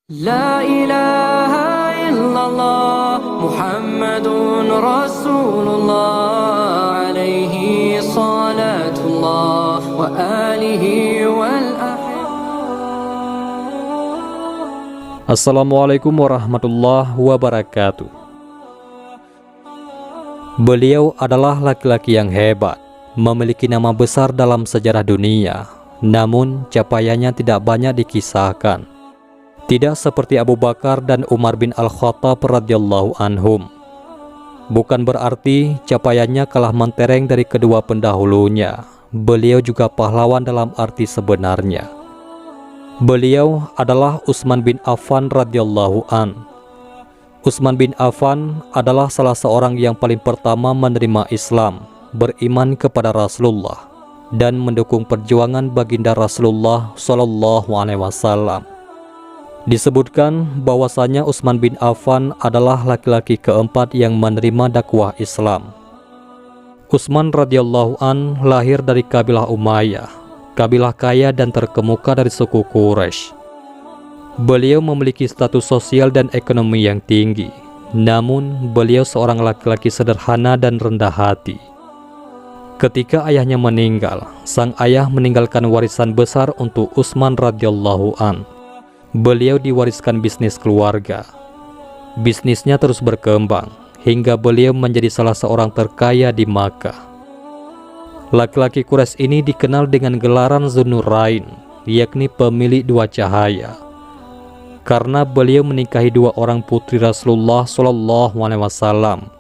La ilaha illallah Muhammadun Rasulullah alaihi salatullah wa alihi wal Assalamualaikum warahmatullahi wabarakatuh. Beliau adalah laki-laki yang hebat, memiliki nama besar dalam sejarah dunia, namun capaiannya tidak banyak dikisahkan. Tidak seperti Abu Bakar dan Umar bin Al-Khattab radhiyallahu anhum. Bukan berarti capaiannya kalah mentereng dari kedua pendahulunya. Beliau juga pahlawan dalam arti sebenarnya. Beliau adalah Utsman bin Affan radhiyallahu an. Utsman bin Affan adalah salah seorang yang paling pertama menerima Islam, beriman kepada Rasulullah, dan mendukung perjuangan baginda Rasulullah Shallallahu Alaihi Wasallam. Disebutkan bahwasanya Utsman bin Affan adalah laki-laki keempat yang menerima dakwah Islam. Utsman radhiyallahu an lahir dari kabilah Umayyah, kabilah kaya dan terkemuka dari suku Quraisy. Beliau memiliki status sosial dan ekonomi yang tinggi, namun beliau seorang laki-laki sederhana dan rendah hati. Ketika ayahnya meninggal, sang ayah meninggalkan warisan besar untuk Utsman radhiyallahu an. Beliau diwariskan bisnis keluarga. Bisnisnya terus berkembang hingga beliau menjadi salah seorang terkaya di Makkah. Laki-laki Quraisy ini dikenal dengan gelaran Dzun-Nurain, yakni pemilik dua cahaya, karena beliau menikahi dua orang putri Rasulullah Shallallahu Alaihi Wasallam.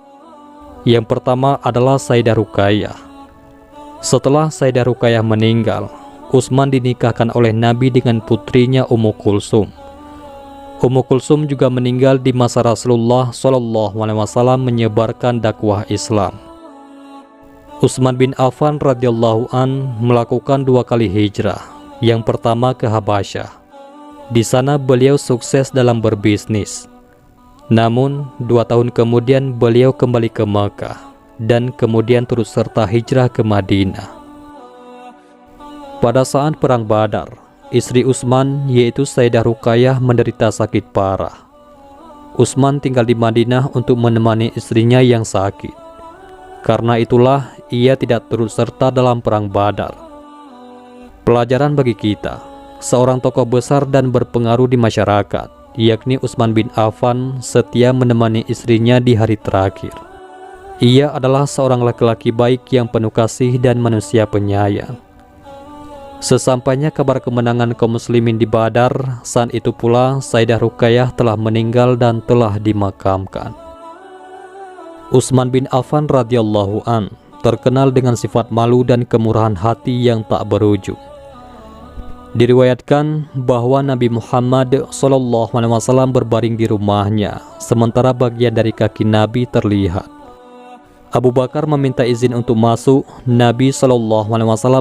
Yang pertama adalah Sayyidah Ruqayyah. Setelah Sayyidah Ruqayyah meninggal, Utsman dinikahkan oleh Nabi dengan putrinya Ummu Kulsum. Ummu Kulsum juga meninggal di masa Rasulullah Shallallahu Alaihi Wasallam menyebarkan dakwah Islam. Utsman bin Affan radhiyallahu an melakukan 2 kali hijrah. Yang pertama ke Habasyah. Di sana beliau sukses dalam berbisnis. Namun 2 tahun kemudian beliau kembali ke Makkah dan kemudian turut serta hijrah ke Madinah. Pada saat perang Badar, istri Utsman yaitu Sayyidah Ruqayyah menderita sakit parah. Utsman tinggal di Madinah untuk menemani istrinya yang sakit. Karena itulah ia tidak turut serta dalam perang Badar. Pelajaran bagi kita, seorang tokoh besar dan berpengaruh di masyarakat, yakni Utsman bin Affan, setia menemani istrinya di hari terakhir. Ia adalah seorang laki-laki baik yang penuh kasih dan manusia penyayang. Sesampainya kabar kemenangan kaum muslimin di Badar, saat itu pula Sayyidah Ruqayyah telah meninggal dan telah dimakamkan. Utsman bin Affan radhiyallahu an terkenal dengan sifat malu dan kemurahan hati yang tak berujung. Diriwayatkan bahwa Nabi Muhammad SAW berbaring di rumahnya, sementara bagian dari kaki Nabi terlihat. Abu Bakar meminta izin untuk masuk, Nabi SAW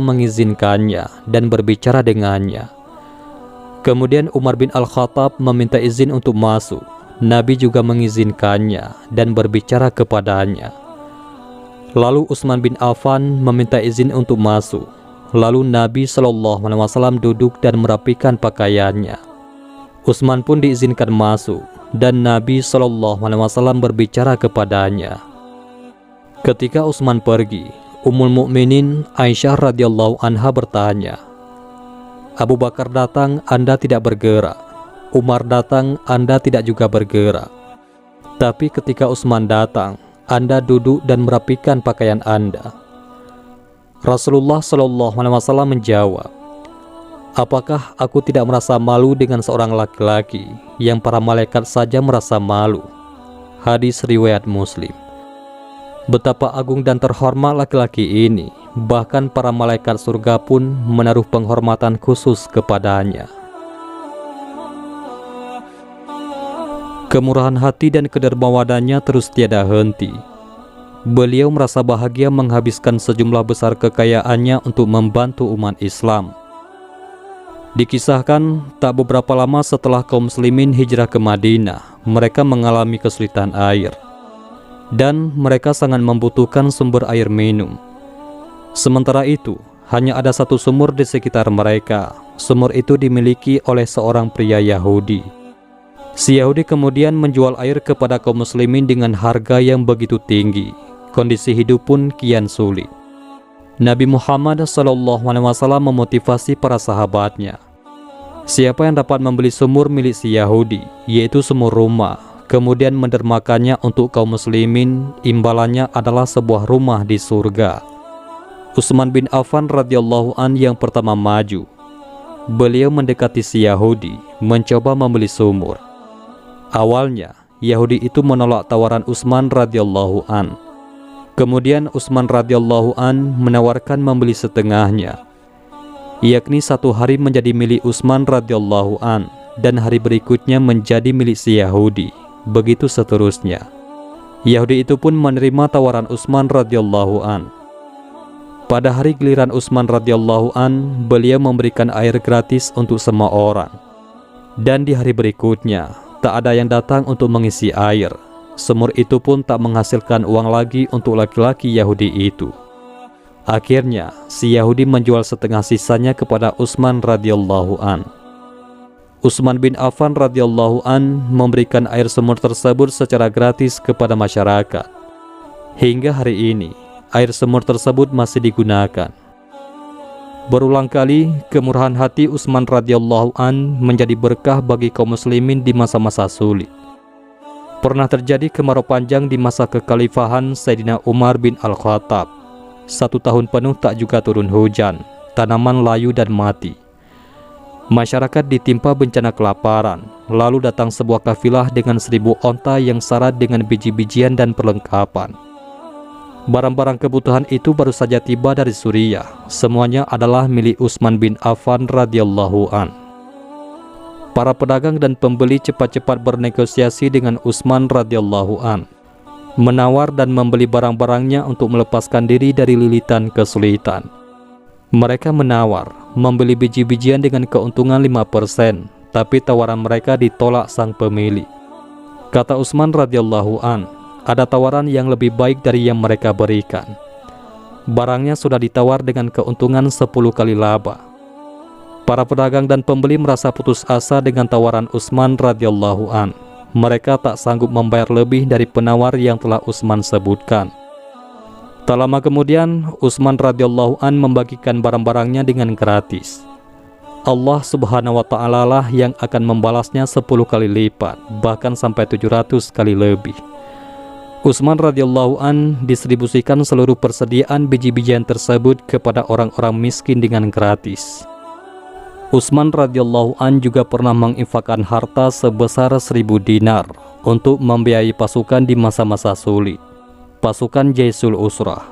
mengizinkannya dan berbicara dengannya. Kemudian Umar bin Al-Khattab meminta izin untuk masuk, Nabi juga mengizinkannya dan berbicara kepadanya. Lalu Utsman bin Affan meminta izin untuk masuk, lalu Nabi SAW duduk dan merapikan pakaiannya. Utsman pun diizinkan masuk dan Nabi SAW berbicara kepadanya. Ketika Utsman pergi, Ummul Mukminin Aisyah radhiyallahu anha bertanya, Abu Bakar datang, Anda tidak bergerak. Umar datang, Anda tidak juga bergerak. Tapi ketika Utsman datang, Anda duduk dan merapikan pakaian Anda. Rasulullah SAW menjawab, apakah aku tidak merasa malu dengan seorang laki-laki yang para malaikat saja merasa malu? Hadis riwayat Muslim. Betapa agung dan terhormat laki-laki ini, bahkan para malaikat surga pun menaruh penghormatan khusus kepadanya. Kemurahan hati dan kedermawanannya terus tiada henti. Beliau merasa bahagia menghabiskan sejumlah besar kekayaannya untuk membantu umat Islam. Dikisahkan, tak beberapa lama setelah kaum muslimin hijrah ke Madinah, mereka mengalami kesulitan air. Dan mereka sangat membutuhkan sumber air minum. Sementara itu, hanya ada satu sumur di sekitar mereka. Sumur itu dimiliki oleh seorang pria Yahudi. Si Yahudi kemudian menjual air kepada kaum muslimin dengan harga yang begitu tinggi. Kondisi hidup pun kian sulit. Nabi Muhammad SAW memotivasi para sahabatnya. Siapa yang dapat membeli sumur milik si Yahudi, yaitu sumur rumah, kemudian mendermakannya untuk kaum muslimin, imbalannya adalah sebuah rumah di surga. Utsman bin Affan radhiyallahu an yang pertama maju. Beliau mendekati si Yahudi, mencoba membeli sumur. Awalnya, Yahudi itu menolak tawaran Utsman radhiyallahu an. Kemudian Utsman radhiyallahu an menawarkan membeli setengahnya, yakni 1 hari menjadi milik Utsman radhiyallahu an dan hari berikutnya menjadi milik si Yahudi. Begitu seterusnya. Yahudi itu pun menerima tawaran Utsman radhiyallahu an. Pada hari giliran Utsman radhiyallahu an, beliau memberikan air gratis untuk semua orang. Dan di hari berikutnya, tak ada yang datang untuk mengisi air. Sumur itu pun tak menghasilkan uang lagi untuk laki-laki Yahudi itu. Akhirnya, si Yahudi menjual setengah sisanya kepada Utsman radhiyallahu an. Utsman bin Affan radhiyallahu an memberikan air sumur tersebut secara gratis kepada masyarakat. Hingga hari ini, air sumur tersebut masih digunakan. Berulang kali, kemurahan hati Utsman radhiyallahu an menjadi berkah bagi kaum muslimin di masa-masa sulit. Pernah terjadi kemarau panjang di masa kekhalifahan Sayyidina Umar bin Al-Khattab. 1 tahun penuh tak juga turun hujan, tanaman layu dan mati. Masyarakat ditimpa bencana kelaparan, lalu datang sebuah kafilah dengan 1000 onta yang syarat dengan biji-bijian dan perlengkapan. Barang-barang kebutuhan itu baru saja tiba dari Suriah. Semuanya adalah milik Utsman bin Affan radhiyallahu an. Para pedagang dan pembeli cepat-cepat bernegosiasi dengan Utsman radhiyallahu an, menawar dan membeli barang-barangnya untuk melepaskan diri dari lilitan kesulitan. Mereka menawar membeli biji-bijian dengan keuntungan 5%, tapi tawaran mereka ditolak sang pemilik. Kata Utsman radhiyallahu an, ada tawaran yang lebih baik dari yang mereka berikan. Barangnya sudah ditawar dengan keuntungan 10 kali laba. Para pedagang dan pembeli merasa putus asa dengan tawaran Utsman radhiyallahu an. Mereka tak sanggup membayar lebih dari penawar yang telah Utsman sebutkan. Tak lama kemudian, Utsman radhiyallahu an membagikan barang-barangnya dengan gratis. Allah subhanahu wa ta'ala lah yang akan membalasnya 10 kali lipat, bahkan sampai 700 kali lebih. Utsman radhiyallahu an distribusikan seluruh persediaan biji-bijian tersebut kepada orang-orang miskin dengan gratis. Utsman radhiyallahu an juga pernah menginfakkan harta sebesar 1000 dinar untuk membiayai pasukan di masa-masa sulit, pasukan Jaisul Usrah.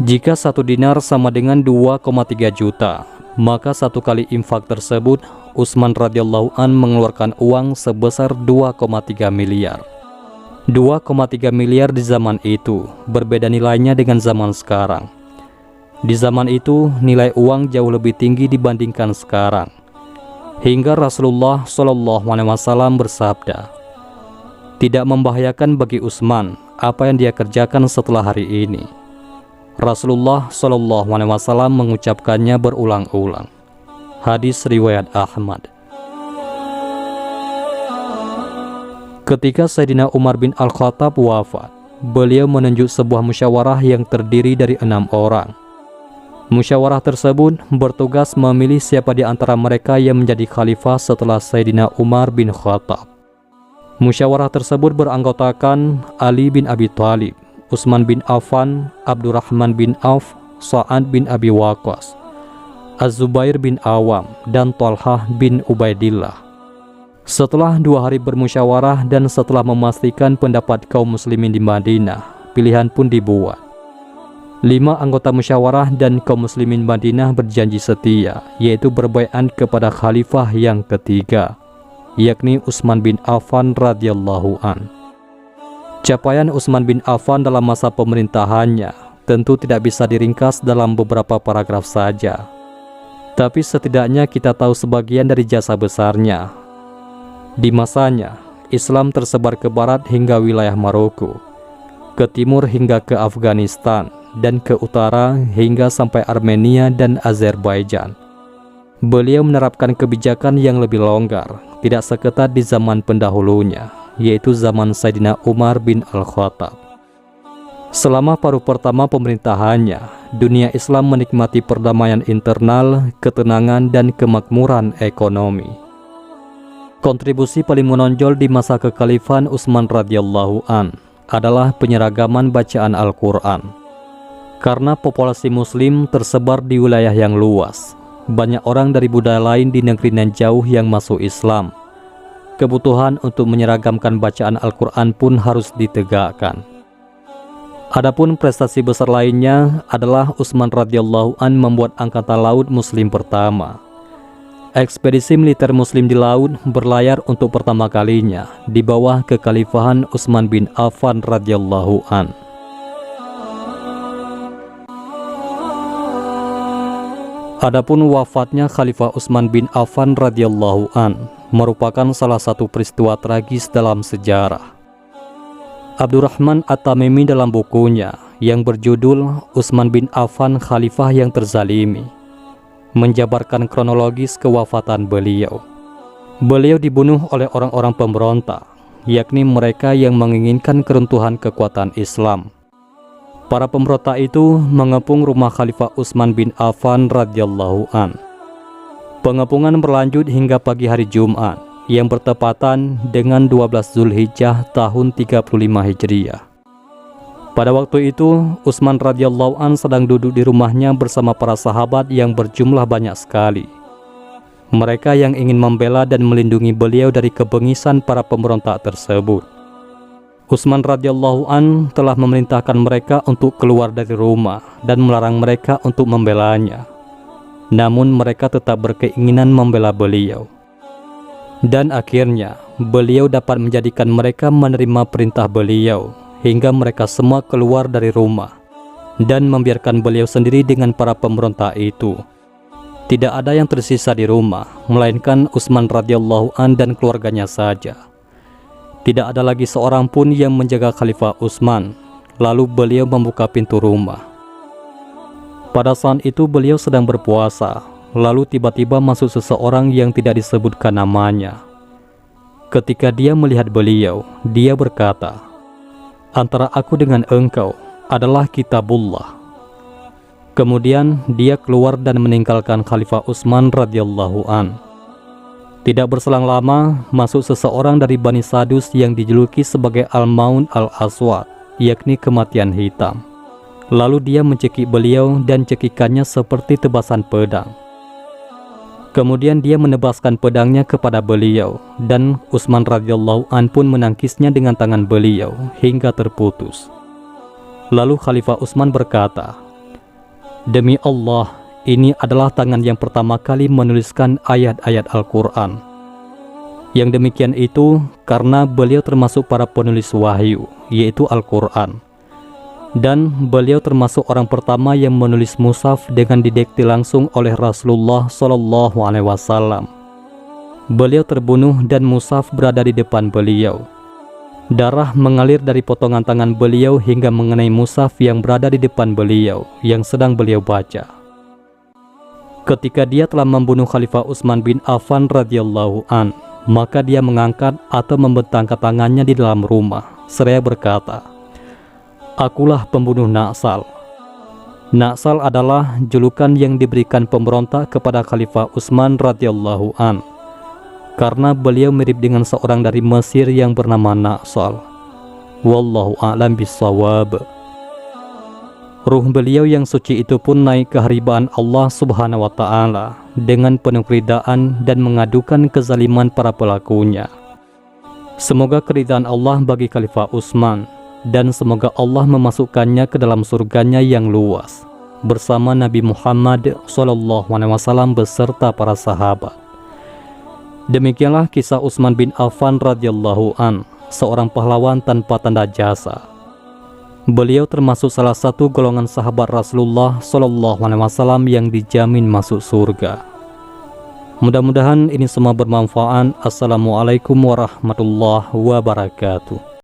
Jika 1 dinar sama dengan 2,3 juta, maka 1 kali infak tersebut Utsman radhiyallahu an mengeluarkan uang sebesar 2,3 miliar. 2,3 miliar di zaman itu berbeda nilainya dengan zaman sekarang. Di zaman itu nilai uang jauh lebih tinggi dibandingkan sekarang. Hingga Rasulullah SAW bersabda, tidak membahayakan bagi Utsman apa yang dia kerjakan setelah hari ini. Rasulullah SAW mengucapkannya berulang-ulang. Hadis riwayat Ahmad. Ketika Sayyidina Umar bin Al-Khattab wafat, beliau menunjuk sebuah musyawarah yang terdiri dari 6 orang. Musyawarah tersebut bertugas memilih siapa di antara mereka yang menjadi khalifah setelah Sayyidina Umar bin Khattab. Musyawarah tersebut beranggotakan Ali bin Abi Thalib, Utsman bin Affan, Abdurrahman bin Auf, Sa'ad bin Abi Waqqas, Az-Zubair bin Awam, dan Thalhah bin Ubaidillah. Setelah 2 hari bermusyawarah dan setelah memastikan pendapat kaum muslimin di Madinah, pilihan pun dibuat. 5 anggota musyawarah dan kaum muslimin Madinah berjanji setia, yaitu berbaiat kepada khalifah yang ketiga, yakni Utsman bin Affan radhiyallahu an. Capaian Utsman bin Affan dalam masa pemerintahannya tentu tidak bisa diringkas dalam beberapa paragraf saja. Tapi setidaknya kita tahu sebagian dari jasa besarnya. Di masanya, Islam tersebar ke barat hingga wilayah Maroko, ke timur hingga ke Afghanistan, dan ke utara hingga sampai Armenia dan Azerbaijan. Beliau menerapkan kebijakan yang lebih longgar, tidak seketat di zaman pendahulunya, yaitu zaman Sayyidina Umar bin Al-Khattab. Selama paruh pertama pemerintahannya, dunia Islam menikmati perdamaian internal, ketenangan, dan kemakmuran ekonomi. Kontribusi paling menonjol di masa kekhalifahan Utsman radhiyallahu an adalah penyeragaman bacaan Al-Quran. Karena populasi muslim tersebar di wilayah yang luas, banyak orang dari budaya lain di negeri nan jauh yang masuk Islam. Kebutuhan untuk menyeragamkan bacaan Al-Quran pun harus ditegakkan. Adapun prestasi besar lainnya adalah Utsman radhiyallahu an membuat angkatan laut muslim pertama. Ekspedisi militer muslim di laut berlayar untuk pertama kalinya di bawah kekhalifahan Utsman bin Affan radhiyallahu an. Adapun wafatnya Khalifah Utsman bin Affan radhiyallahu an merupakan salah satu peristiwa tragis dalam sejarah. Abdurrahman At-Tamimi dalam bukunya yang berjudul Utsman bin Affan Khalifah yang Terzalimi menjabarkan kronologis kewafatan beliau. Beliau dibunuh oleh orang-orang pemberontak, yakni mereka yang menginginkan keruntuhan kekuatan Islam. Para pemberontak itu mengepung rumah Khalifah Utsman bin Affan radhiyallahu an. Pengepungan berlanjut hingga pagi hari Jumat yang bertepatan dengan 12 Zulhijjah tahun 35 Hijriah. Pada waktu itu, Utsman radhiyallahu an sedang duduk di rumahnya bersama para sahabat yang berjumlah banyak sekali. Mereka yang ingin membela dan melindungi beliau dari kebengisan para pemberontak tersebut. Utsman radhiyallahu an telah memerintahkan mereka untuk keluar dari rumah dan melarang mereka untuk membelanya. Namun mereka tetap berkeinginan membela beliau. Dan akhirnya beliau dapat menjadikan mereka menerima perintah beliau hingga mereka semua keluar dari rumah dan membiarkan beliau sendiri dengan para pemberontak itu. Tidak ada yang tersisa di rumah melainkan Utsman radhiyallahu an dan keluarganya saja. Tidak ada lagi seorang pun yang menjaga Khalifah Utsman. Lalu beliau membuka pintu rumah. Pada saat itu beliau sedang berpuasa. Lalu tiba-tiba masuk seseorang yang tidak disebutkan namanya. Ketika dia melihat beliau, dia berkata, "Antara aku dengan engkau adalah kitabullah." Kemudian dia keluar dan meninggalkan Khalifah Utsman radhiyallahu an. Tidak berselang lama, masuk seseorang dari Bani Sadus yang dijuluki sebagai Al-Maun Al-Aswad, yakni kematian hitam. Lalu dia mencekik beliau dan cekikannya seperti tebasan pedang. Kemudian dia menebaskan pedangnya kepada beliau, dan Utsman radhiyallahu an pun menangkisnya dengan tangan beliau hingga terputus. Lalu Khalifah Utsman berkata, "Demi Allah, ini adalah tangan yang pertama kali menuliskan ayat-ayat Al-Quran." Yang demikian itu karena beliau termasuk para penulis wahyu, yaitu Al-Quran. Dan beliau termasuk orang pertama yang menulis mushaf dengan didikte langsung oleh Rasulullah SAW. Beliau terbunuh dan mushaf berada di depan beliau. Darah mengalir dari potongan tangan beliau hingga mengenai mushaf yang berada di depan beliau yang sedang beliau baca. Ketika dia telah membunuh Khalifah Utsman bin Affan radhiyallahu an, maka dia mengangkat atau membentangkan tangannya di dalam rumah seraya berkata, "Akulah pembunuh Naksal." Naksal adalah julukan yang diberikan pemberontak kepada Khalifah Utsman radhiyallahu an karena beliau mirip dengan seorang dari Mesir yang bernama Naksal. Wallahu a'lam bissawab. Ruh beliau yang suci itu pun naik ke haribaan Allah Subhanahu wa Ta'ala dengan penuh keridaan dan mengadukan kezaliman para pelakunya. Semoga keridaan Allah bagi Khalifah Utsman, dan semoga Allah memasukkannya ke dalam surganya yang luas bersama Nabi Muhammad SAW beserta para sahabat. Demikianlah kisah Utsman bin Affan radhiyallahu an, seorang pahlawan tanpa tanda jasa. Beliau termasuk salah satu golongan sahabat Rasulullah SAW yang dijamin masuk surga. Mudah-mudahan ini semua bermanfaat. Assalamualaikum warahmatullahi wabarakatuh.